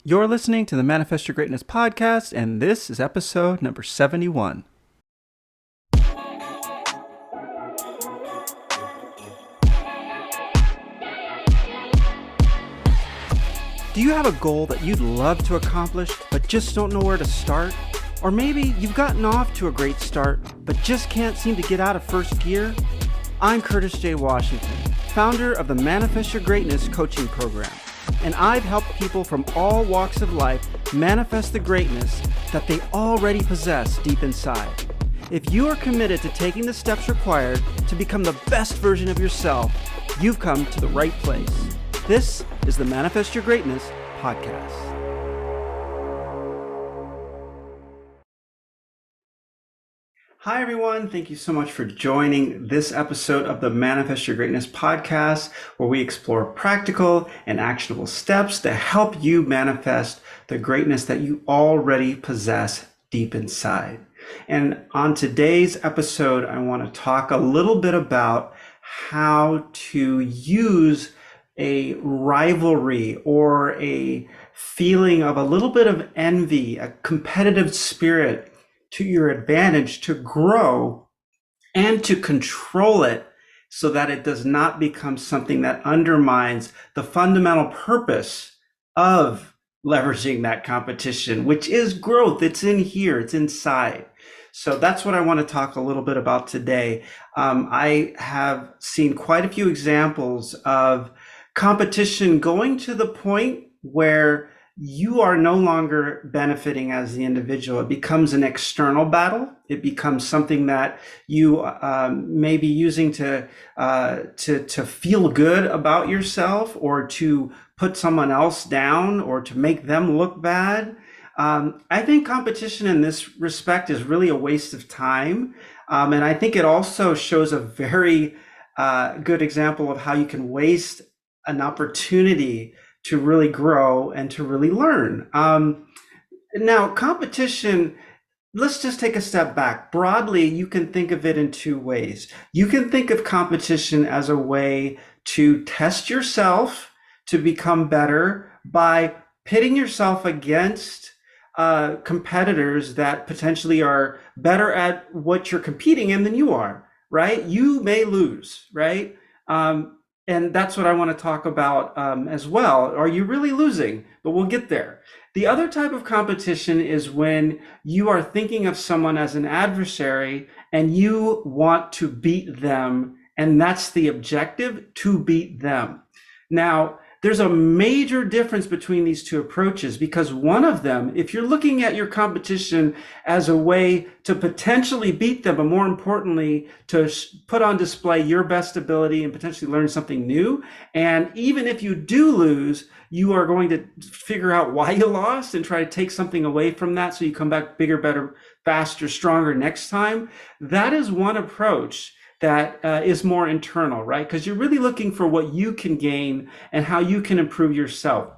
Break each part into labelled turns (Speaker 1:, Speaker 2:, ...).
Speaker 1: You're listening to the Manifest Your Greatness podcast, and this is episode number 71. Do you have a goal that you'd love to accomplish, but just don't know where to start? Or maybe you've gotten off to a great start, but just can't seem to get out of first gear? I'm Curtis J. Washington, founder of the Manifest Your Greatness coaching program. And I've helped people from all walks of life manifest the greatness that they already possess deep inside. If you are committed to taking the steps required to become the best version of yourself, you've come to the right place. This is the Manifest Your Greatness podcast. Hi, everyone. Thank you so much for joining this episode of the Manifest Your Greatness podcast, where we explore practical and actionable steps to help you manifest the greatness that you already possess deep inside. And on today's episode, I want to talk a little bit about how to use a rivalry or a feeling of a little bit of envy, a competitive spirit, to your advantage to grow and to control it so that it does not become something that undermines the fundamental purpose of leveraging that competition, which is growth. It's in here, it's inside. So that's what I want to talk a little bit about today. I have seen quite a few examples of competition going to the point where you are no longer benefiting as the individual. It becomes an external battle. It becomes something that you may be using to feel good about yourself, or to put someone else down, or to make them look bad. I think competition in this respect is really a waste of time. And I think it also shows a very good example of how you can waste an opportunity to really grow and to really learn. Now, competition, let's just take a step back. Broadly, you can think of it in two ways. You can think of competition as a way to test yourself to become better by pitting yourself against competitors that potentially are better at what you're competing in than you are, right? You may lose, right? And that's what I want to talk about as well. Are you really losing? But we'll get there. The other type of competition is when you are thinking of someone as an adversary and you want to beat them, and that's the objective, to beat them. Now, there's a major difference between these two approaches, because one of them, if you're looking at your competition as a way to potentially beat them, but more importantly, to put on display your best ability and potentially learn something new. And even if you do lose, you are going to figure out why you lost and try to take something away from that so you come back bigger, better, faster, stronger next time. That is one approach that is more internal, right? Because you're really looking for what you can gain and how you can improve yourself.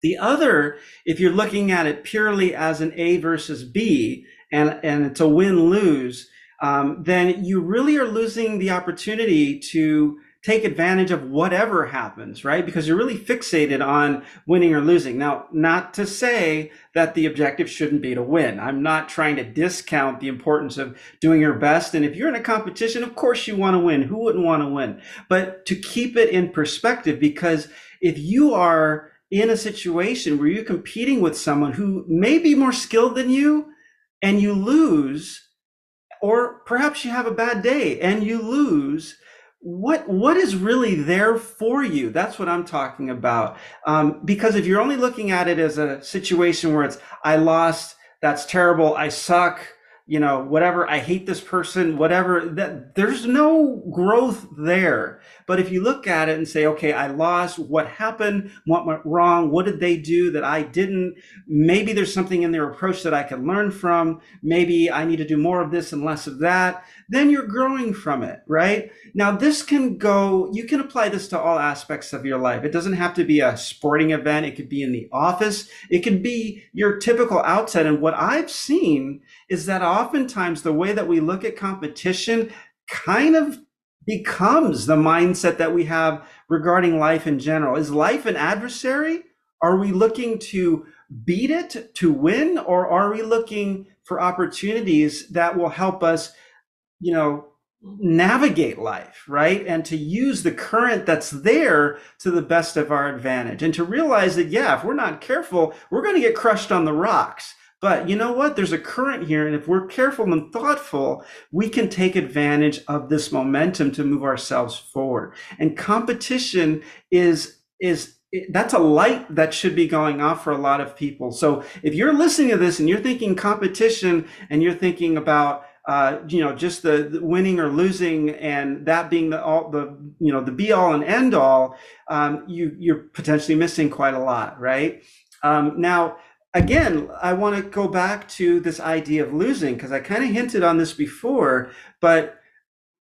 Speaker 1: The other, if you're looking at it purely as an A versus B, and it's a win-lose, then you really are losing the opportunity to take advantage of whatever happens, right? Because you're really fixated on winning or losing. Now, not to say that the objective shouldn't be to win. I'm not trying to discount the importance of doing your best. And if you're in a competition, of course you want to win. Who wouldn't want to win? But to keep it in perspective, because if you are in a situation where you're competing with someone who may be more skilled than you and you lose, or perhaps you have a bad day and you lose, what is really there for you? That's what I'm talking about. Because if you're only looking at it as a situation where it's, I lost, that's terrible, I suck, whatever, I hate this person, whatever, that there's no growth there. But if you look at it and say, okay, I lost, what happened, what went wrong, what did they do that I didn't? Maybe there's something in their approach that I can learn from. Maybe I need to do more of this and less of that. Then you're growing from it, right? Now, this can go, you can apply this to all aspects of your life. It doesn't have to be a sporting event. It could be in the office. It could be your typical outset. And what I've seen is that oftentimes the way that we look at competition kind of becomes the mindset that we have regarding life in general. Is life an adversary, Are we looking to beat it, to win, or are we looking for opportunities that will help us, you know, navigate life, right? And to use the current that's there to the best of our advantage, and to realize that, yeah, if we're not careful, we're going to get crushed on the rocks. But you know what? There's a current here. And if we're careful and thoughtful, we can take advantage of this momentum to move ourselves forward. And competition is that's a light that should be going off for a lot of people. So if you're listening to this and you're thinking competition and you're thinking about just the winning or losing, and that being the be all and end all, you're potentially missing quite a lot, right? Now, again, I want to go back to this idea of losing, because I kind of hinted on this before, but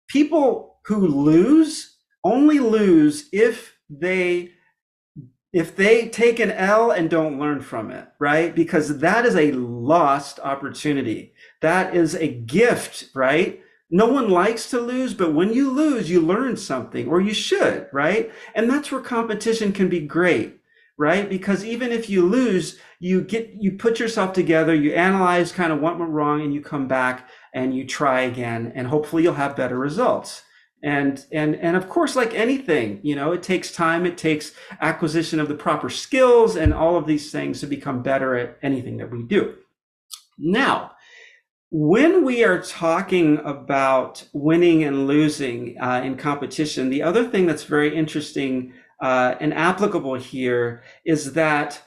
Speaker 1: people who lose only lose if they take an L and don't learn from it, right? Because that is a lost opportunity. That is a gift, right? No one likes to lose, but when you lose, you learn something, or you should, right? And that's where competition can be great, right? Because even if you lose, you put yourself together, you analyze kind of what went wrong, and you come back and you try again, and hopefully you'll have better results. And of course, like anything, it takes time, it takes acquisition of the proper skills and all of these things to become better at anything that we do. Now, when we are talking about winning and losing in competition, the other thing that's very interesting and applicable here is that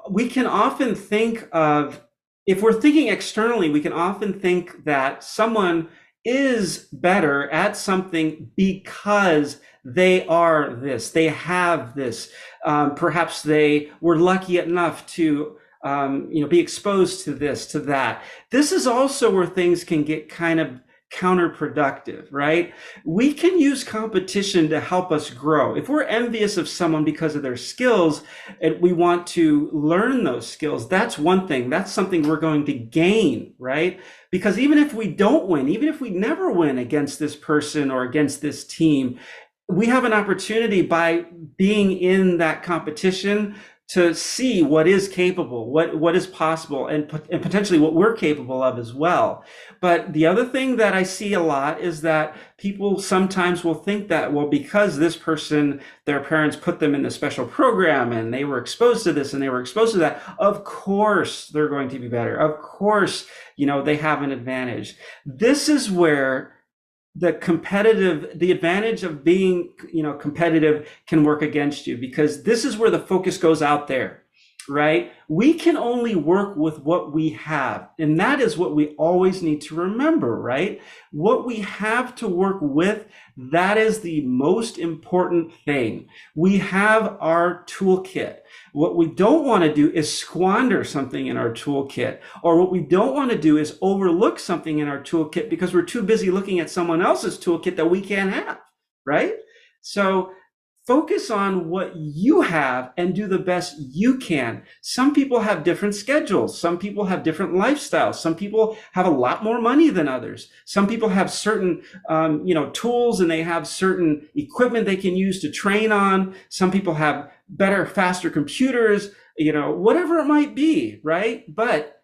Speaker 1: we can often think of, if we're thinking externally, we can often think that someone is better at something because they are this, they have this. Perhaps they were lucky enough to be exposed to this, to that. This is also where things can get kind of counterproductive, right? We can use competition to help us grow. If we're envious of someone because of their skills and we want to learn those skills, that's one thing. That's something we're going to gain, right? Because even if we don't win, even if we never win against this person or against this team, we have an opportunity by being in that competition to see what is capable, what is possible, and potentially what we're capable of as well. But the other thing that I see a lot is that people sometimes will think that, well, because this person, their parents put them in a special program and they were exposed to this and they were exposed to that, of course they're going to be better. Of course, they have an advantage. This is where the advantage of being, competitive can work against you, because this is where the focus goes out there, right? We can only work with what we have. And that is what we always need to remember, right? What we have to work with, that is the most important thing. We have our toolkit. What we don't want to do is squander something in our toolkit, or what we don't want to do is overlook something in our toolkit because we're too busy looking at someone else's toolkit that we can't have, right? So focus on what you have and do the best you can. Some people have different schedules. Some people have different lifestyles. Some people have a lot more money than others. Some people have certain, tools, and they have certain equipment they can use to train on. Some people have better, faster computers, whatever it might be, right? But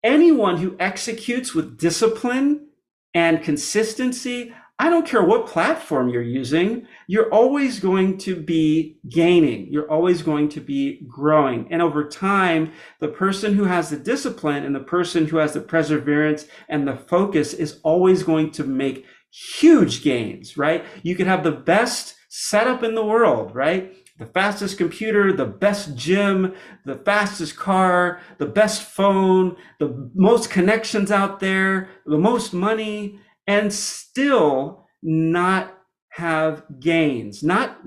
Speaker 1: anyone who executes with discipline and consistency, I don't care what platform you're using, you're always going to be gaining. You're always going to be growing. And over time, the person who has the discipline and the person who has the perseverance and the focus is always going to make huge gains, right? You could have the best setup in the world, right? The fastest computer, the best gym, the fastest car, the best phone, the most connections out there, the most money, and still not have gains, not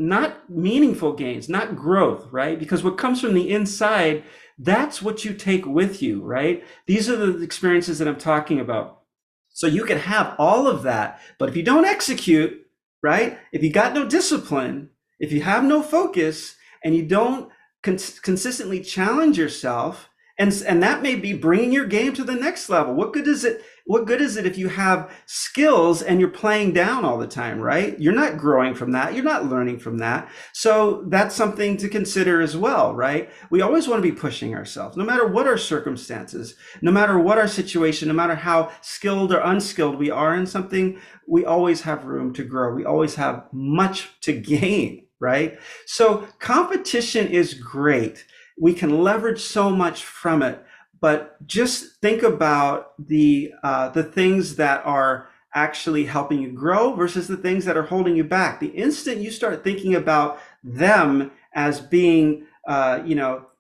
Speaker 1: meaningful gains, not growth, right? Because what comes from the inside, that's what you take with you, right? These are the experiences that I'm talking about. So you can have all of that, but if you don't execute, right? If you got no discipline, if you have no focus, and you don't consistently challenge yourself And that may be bringing your game to the next level. What good is it if you have skills and you're playing down all the time, right? You're not growing from that. You're not learning from that. So that's something to consider as well, right? We always want to be pushing ourselves, no matter what our circumstances, no matter what our situation, no matter how skilled or unskilled we are in something, we always have room to grow. We always have much to gain, right? So competition is great. We can leverage so much from it, but just think about the things that are actually helping you grow versus the things that are holding you back. The instant you start thinking about them as being,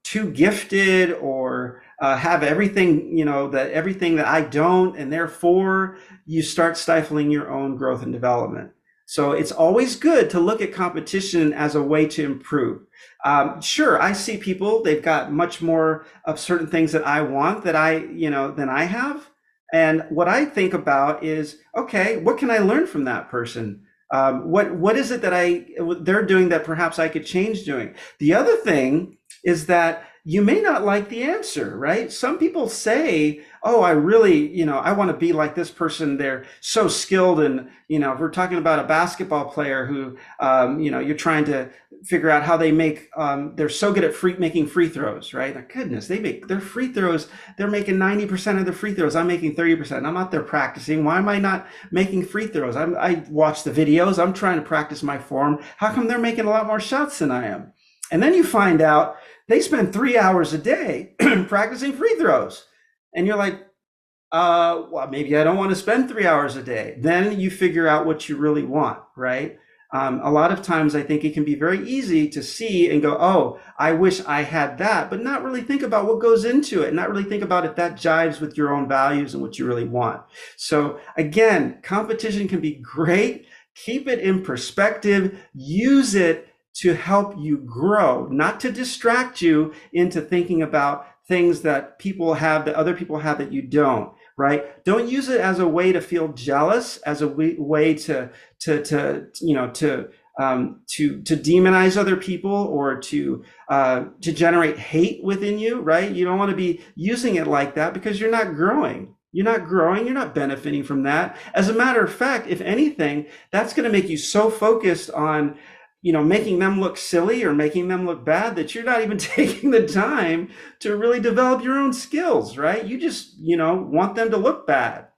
Speaker 1: too gifted or have everything, that everything that I don't, and therefore you start stifling your own growth and development. So it's always good to look at competition as a way to improve. Sure, I see people, they've got much more of certain things that I want than I have. And what I think about is, okay, what can I learn from that person? What is it that they're doing that perhaps I could change doing? The other thing is that you may not like the answer, right? Some people say, oh, I really, I want to be like this person. They're so skilled. And, if we're talking about a basketball player who, you're trying to figure out how they're so good at making free throws, right? My goodness, they make their free throws. They're making 90% of the free throws. I'm making 30%. I'm out there practicing. Why am I not making free throws? I watch the videos. I'm trying to practice my form. How come they're making a lot more shots than I am? And then you find out they spend 3 hours a day practicing free throws. And you're like, well, maybe I don't want to spend 3 hours a day. Then you figure out what you really want, right? A lot of times I think it can be very easy to see and go, oh, I wish I had that, but not really think about what goes into it, not really think about if that jives with your own values and what you really want. So again, competition can be great. Keep it in perspective. Use it to help you grow, not to distract you into thinking about things that other people have that you don't, right? Don't use it as a way to feel jealous, as a way to demonize other people or to generate hate within you, right? You don't want to be using it like that because you're not growing. You're not growing. You're not benefiting from that. As a matter of fact, if anything, that's going to make you so focused on making them look silly or making them look bad that you're not even taking the time to really develop your own skills, right? You just, want them to look bad,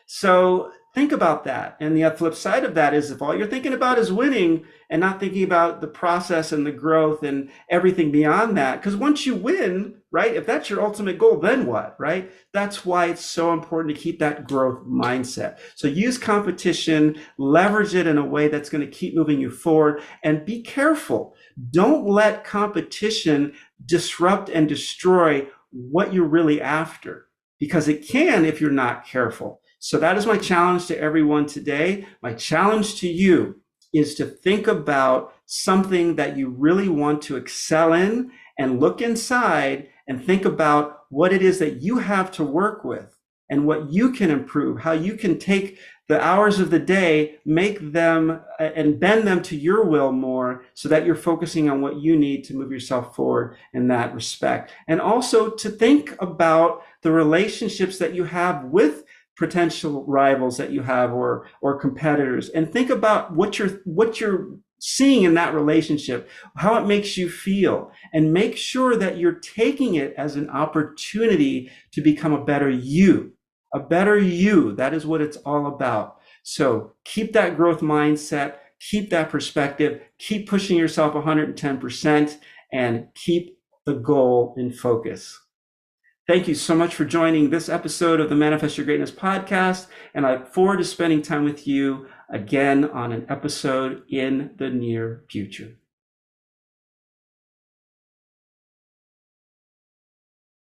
Speaker 1: So think about that. And the flip side of that is if all you're thinking about is winning and not thinking about the process and the growth and everything beyond that, because once you win, right, if that's your ultimate goal, then what, right? That's why it's so important to keep that growth mindset. So use competition, leverage it in a way that's going to keep moving you forward, and be careful. Don't let competition disrupt and destroy what you're really after, because it can if you're not careful. So that is my challenge to everyone today. My challenge to you is to think about something that you really want to excel in and look inside and think about what it is that you have to work with and what you can improve, how you can take the hours of the day, make them and bend them to your will more so that you're focusing on what you need to move yourself forward in that respect. And also to think about the relationships that you have with potential rivals that you have or competitors, and think about what you're seeing in that relationship, how it makes you feel, and make sure that you're taking it as an opportunity to become a better you. A better you, that is what it's all about. So keep that growth mindset, keep that perspective, keep pushing yourself 110%, and keep the goal in focus. Thank you so much for joining this episode of the Manifest Your Greatness podcast, and I look forward to spending time with you again on an episode in the near future.